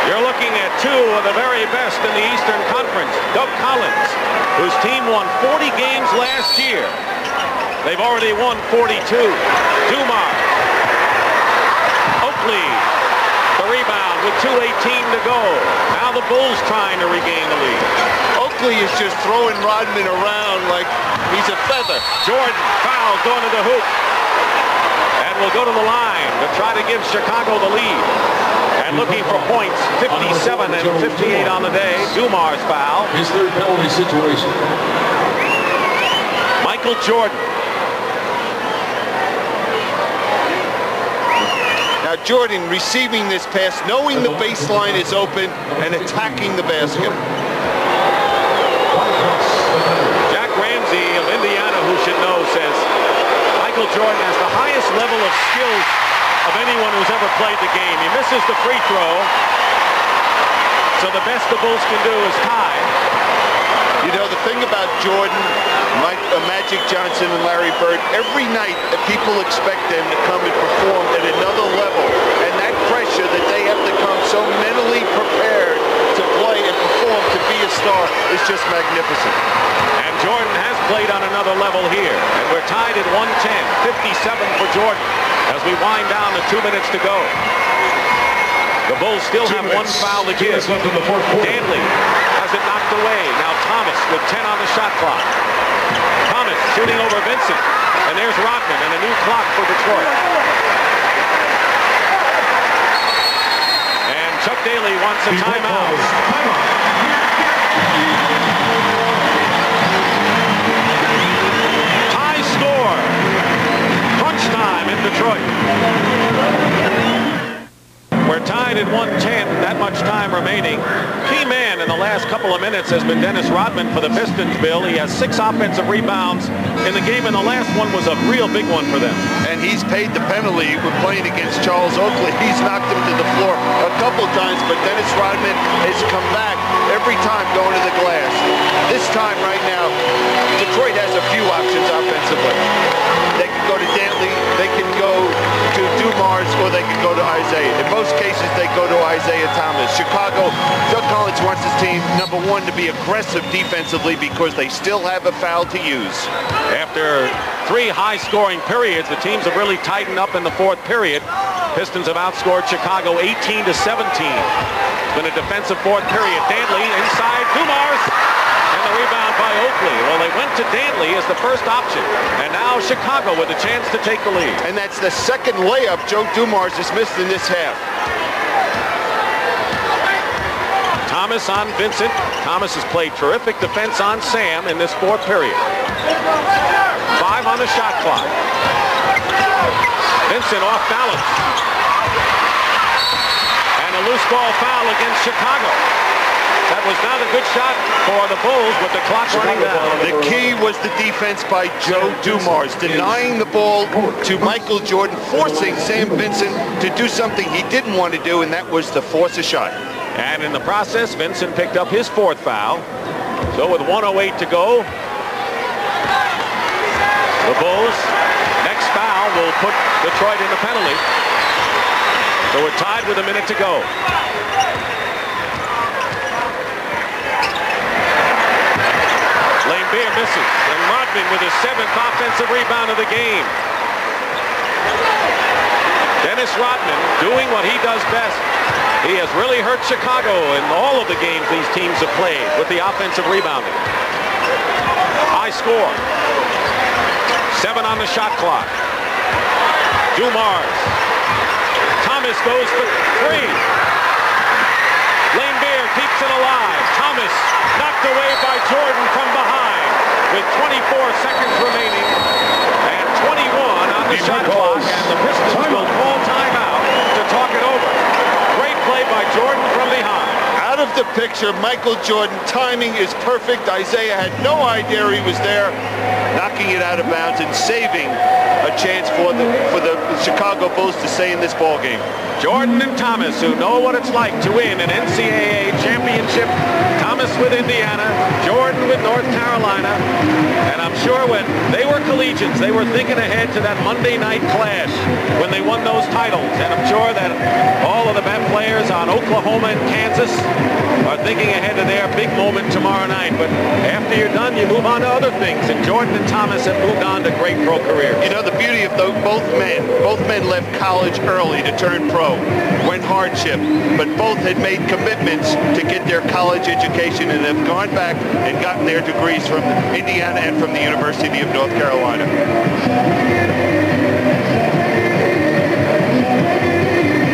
You're looking at two of the very best in the Eastern Conference. Doug Collins, whose team won 40 games last year. They've already won 42. Dumars. Oakley, the rebound with 2:18 to go. Now the Bulls trying to regain the lead. Oakley is just throwing Rodman around like he's a feather. Jordan, foul, going to the hoop. And will go to the line to try to give Chicago the lead. And looking for points, 57 and 58 on the day. Dumars foul. His third penalty situation. Michael Jordan. Now Jordan receiving this pass, knowing the baseline is open and attacking the basket. Jack Ramsey of Indiana, who should know, says Michael Jordan has the highest level of skills of anyone who's ever played the game. He misses the free throw, so the best the Bulls can do is tie. You know, the thing about Jordan, Magic Johnson, and Larry Bird, every night people expect them to come and perform at another level. And that pressure that they have to come so mentally prepared to play and perform to be a star is just magnificent. And Jordan has played on another level here. And we're tied at 110, 57 for Jordan as we wind down to 2 minutes to go. The Bulls still have one foul to give. Danley has it knocked away. Now Thomas with 10 on the shot clock. Thomas shooting over Vincent. And there's Rodman and a new clock for Detroit. And Chuck Daly wants a timeout. High score. Crunch time in Detroit. We're tied at 110, that much time remaining. Key man in the last couple of minutes has been Dennis Rodman for the Pistons, Bill. He has 6 offensive rebounds in the game, and the last one was a real big one for them. And he's paid the penalty. We're playing against Charles Oakley. He's knocked him to the floor a couple times, but Dennis Rodman has come back every time going to the glass. This time right now, Detroit has a few options offensively. They can go to Dantley, they can go to Dumars, or they can go to Isaiah. In most cases, they go to Isaiah Thomas. Chicago, Doug Collins wants his team, number one, to be aggressive defensively because they still have a foul to use. After 3 high-scoring periods, the teams have really tightened up in the 4th period. Pistons have outscored Chicago 18-17. It's been a defensive 4th period. Dantley inside Dumars. And the rebound by Oakley. Well, they went to Dantley as the first option. And now Chicago with a chance to take the lead. And that's the second layup Joe Dumars has missed in this half. Thomas on Vincent. Thomas has played terrific defense on Sam in this 4th period. 5 on the shot clock. Vincent off balance. And a loose ball foul against Chicago. That was not a good shot for the Bulls with the clock running down. The key was the defense by Joe Dumars, denying the ball to Michael Jordan, forcing Sam Vincent to do something he didn't want to do, and that was to force a shot. And in the process, Vincent picked up his 4th foul. So with 1:08 to go, the Bulls' next foul will put Detroit in the penalty. So we're tied with a minute to go. Lane Beer misses, and Rodman with his 7th offensive rebound of the game. Dennis Rodman doing what he does best. He has really hurt Chicago in all of the games these teams have played with the offensive rebounding. High score. 7 on the shot clock. Dumars. Thomas goes for 3. Lane Beer keeps it alive. Thomas knocked away by Jordan from behind with 24 seconds remaining and 21 on the shot clock, and the Pistons will call timeout to talk it over. Great play by Jordan from behind. Out out of the picture. Michael Jordan, timing is perfect. Isaiah had no idea he was there, knocking it out of bounds and saving a chance for the Chicago Bulls to stay in this ball game. Jordan and Thomas, who know what it's like to win an NCAA championship. Thomas with Indiana, Jordan with North Carolina. And I'm sure when they were collegians, they were thinking ahead to that Monday night clash when they won those titles. And I'm sure that all of the best players on Oklahoma and Kansas are thinking ahead to their big moment tomorrow night. But after you're done, you move on to other things. And Jordan and Thomas have moved on to great pro careers. You know, the beauty of both men left college early to turn pro, went hardship, but both had made commitments to get their college education and have gone back and gotten their degrees from Indiana and from the University of North Carolina.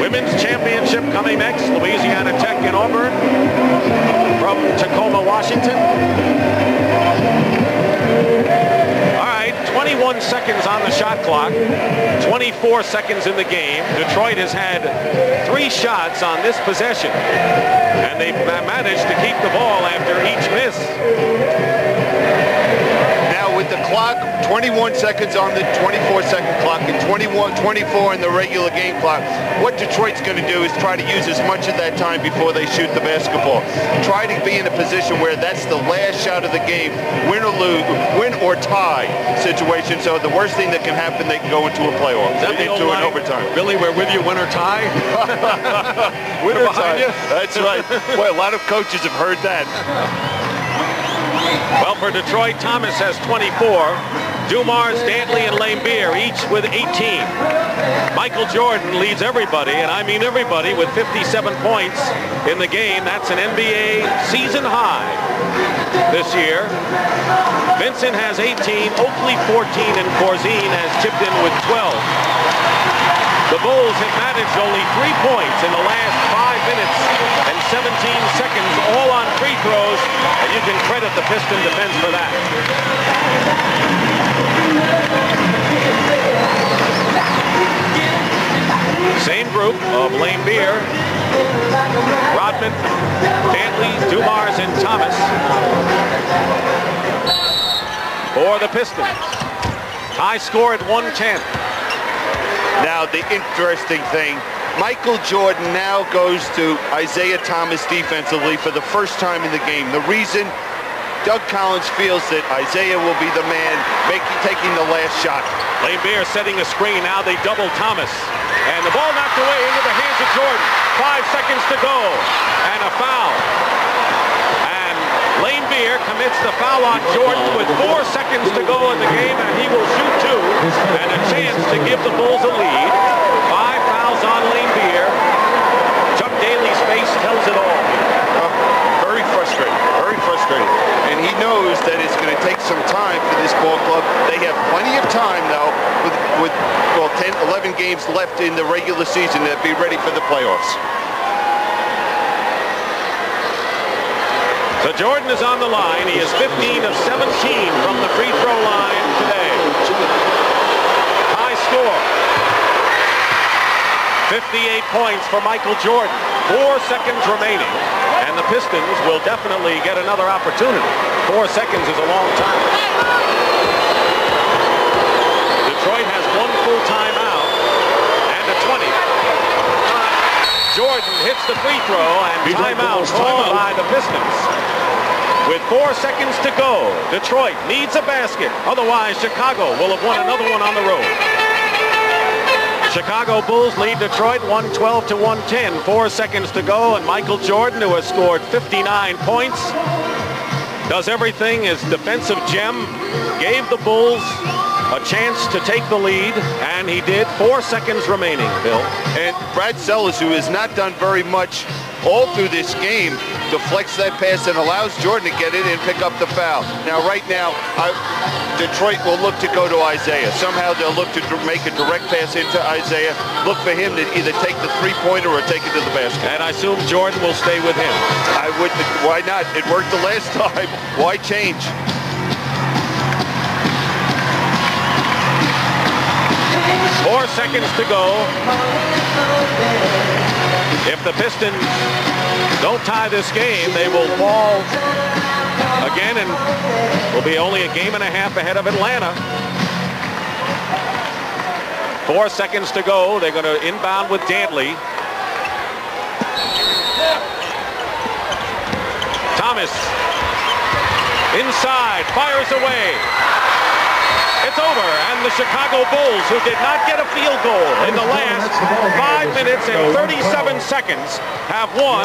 Women's championship coming next. Louisiana Tech and Auburn from Tacoma, Washington. All right, 21 seconds on the shot clock. 24 seconds in the game. Detroit has had 3 shots on this possession, and they've managed to keep the ball after each miss. Now with the clock, 21 seconds on the 24-second clock and 24 in the regular game clock, what Detroit's going to do is try to use as much of that time before they shoot the basketball. Try to be in a position where that's the last shot of the game, win or lose, win or tie situation. So the worst thing that can happen, they can go into a playoff, into an overtime. Billy, we're with you, win or tie? Win or tie. That's right. Boy, a lot of coaches have heard that. Well, for Detroit, Thomas has 24. Dumars, Dantley, and Laimbeer each with 18. Michael Jordan leads everybody, and I mean everybody, with 57 points in the game. That's an NBA season high this year. Vincent has 18, Oakley 14, and Corzine has chipped in with 12. The Bulls have managed only 3 points in the last 5 minutes and 17 seconds, all on free throws, and you can credit the Piston defense for that. Same group of Laimbeer, Rodman, Dantley, Dumars, and Thomas for the Pistons. High score at 110. Now the interesting thing, Michael Jordan now goes to Isaiah Thomas defensively for the first time in the game. The reason, Doug Collins feels that Isaiah will be the man taking the last shot. Laimbeer setting a screen. Now they double Thomas. And the ball knocked away into the hands of Jordan. 5 seconds to go. And a foul. And Laimbeer commits the foul on Jordan with 4 seconds to go in the game, and he will shoot 2. And a chance to give the Bulls a lead. 5 fouls on Laimbeer. Chuck Daly's face tells it all. Very frustrating. Very frustrating. And he knows that it's going to take some time for this ball club. They have plenty of time, though, with 10, 11 games left in the regular season to be ready for the playoffs. So Jordan is on the line. He is 15 of 17 from the free throw line today. High score. 58 points for Michael Jordan. 4 seconds remaining. And the Pistons will definitely get another opportunity. 4 seconds is a long time. Detroit has 1 full timeout and a 20. Jordan hits the free throw and timeout called by the Pistons. With 4 seconds to go, Detroit needs a basket. Otherwise, Chicago will have won another one on the road. Chicago Bulls lead Detroit 112 to 110. 4 seconds to go, and Michael Jordan, who has scored 59 points, does everything. His defensive gem gave the Bulls a chance to take the lead, and he did. 4 seconds remaining, Bill. And Brad Sellers, who has not done very much all through this game, deflects that pass and allows Jordan to get it and pick up the foul. Now, right now, Detroit will look to go to Isaiah. Somehow they'll look to make a direct pass into Isaiah. Look for him to either take the three-pointer or take it to the basket. And I assume Jordan will stay with him. I would. Why not? It worked the last time. Why change? Four seconds to go. If the Pistons don't tie this game, they will fall again and will be only a game and a half ahead of Atlanta. 4 seconds to go. They're going to inbound with Dantley. Thomas inside, fires away. It's over, and the Chicago Bulls, who did not get a field goal in the last 5 minutes and 37 seconds, have won.